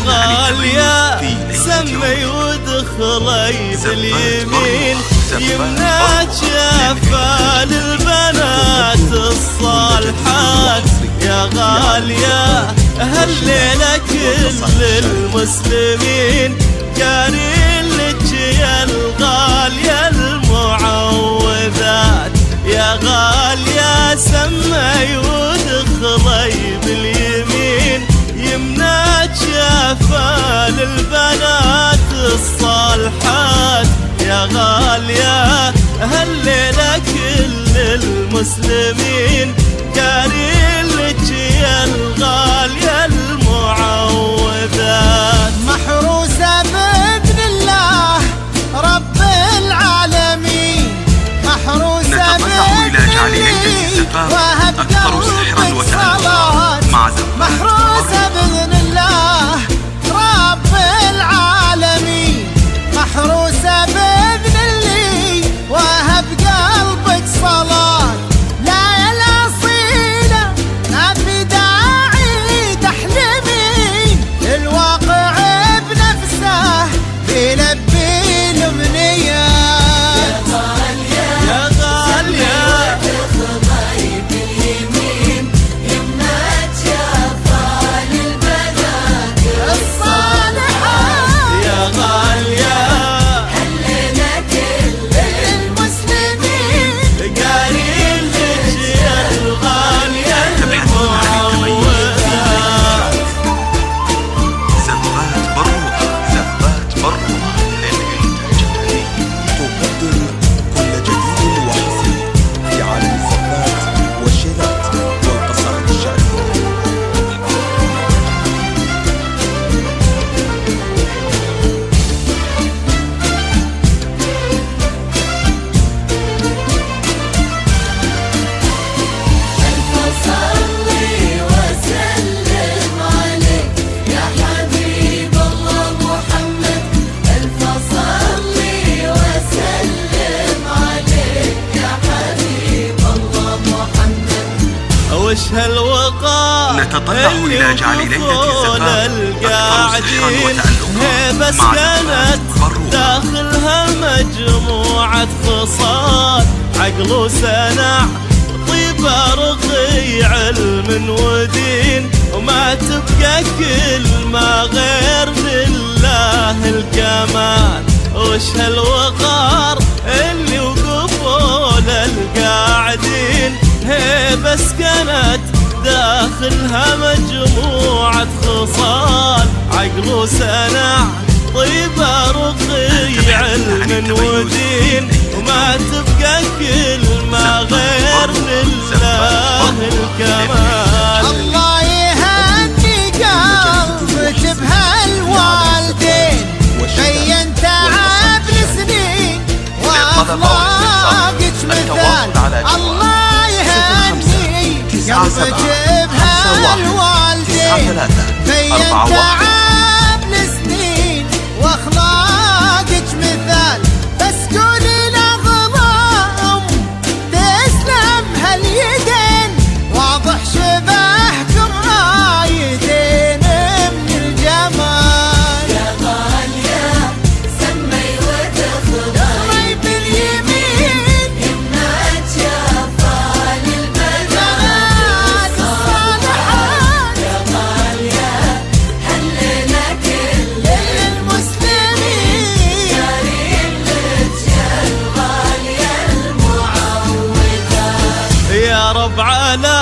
غالية سمي ودخلي باليمين يمنى جفا للبنات الصالحات يا غالية هالليلة كل المسلمين قارين لك يا الغالية المعوذات يا غالية سمي ودخلي باليمين يمنى جفا للبنات الصالحات يا غالية هالليلة كل المسلمين قارين لك يا الغالية المعوذات محروسة بإذن الله رب العالمين محروسة بإذن الله وهب قلبك صلاة محروسة بإذن الله رب العالمين محروسة بإذن الله وهب قلبك صلاة لا يا الأصيلة ما في داعي تحلمين الواقع بنفسه بيلبي الأمنية يا غالية تخضعي باليمين يمنى جفا للبنات الصالحات يا غالية هلنا كل المسلمين قارين لك يا الغالية المعوذات زفات بروح زفات بروح للإنتاج الفني تقدم كل جديد وحصري في عالم الزفات والشيلات والقصائد الشعرية. صلي وسلم عليك يا حبيب الله محمد ألف صلي وسلم عليك يا حبيب الله محمد وش هالوقار نتطلع إلى جعل ليلة الزفاف القاعدين هيبة مع سكنت بروح. داخلها مجموعة خصال عقل وسنع طيبة رقي علم ودين وما تبقى كلمة غير لله الكمال وش هالوقار اللي وقفوا للقاعدين هيبة سكنت داخلها مجموعة خصال عقل وسنع طيبة رقي علم ودين وما تبقى كلمة غير لله الكمال الله يهني قلبك بهالوالدين بين تعب لسنين واخلاقك مثال الله يهني قلبك بهالوالدين بين تعب لسنين واخلاقك مثال بس قولي لغضاهم تسلم هاليدين واضح شبهكم رايدين من الجمال يا غالية سمي وتخضعي باليمين يمنى جفا للبنات الصالحات يا غالية هلنا كل المسلمين كريم لك يا الغالية المعوذات يا رب على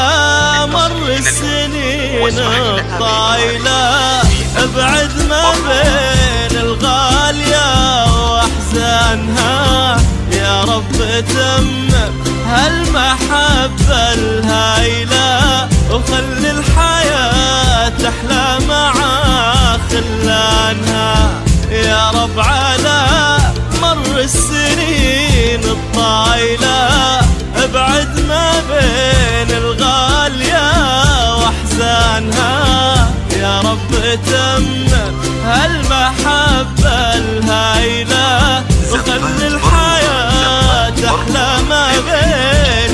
مر السنين الطايلة ابعد ما بين الغالية واحزانها يا رب تمم هالمحبة الهايلة وخلي الحياة تحلى مع خلانها يا رب على مر السنين الطايلة ابعد ما بين الغالية واحزانها يا رب تمم هالمحبة الهايلة وخلي الحياة تحلى ما بين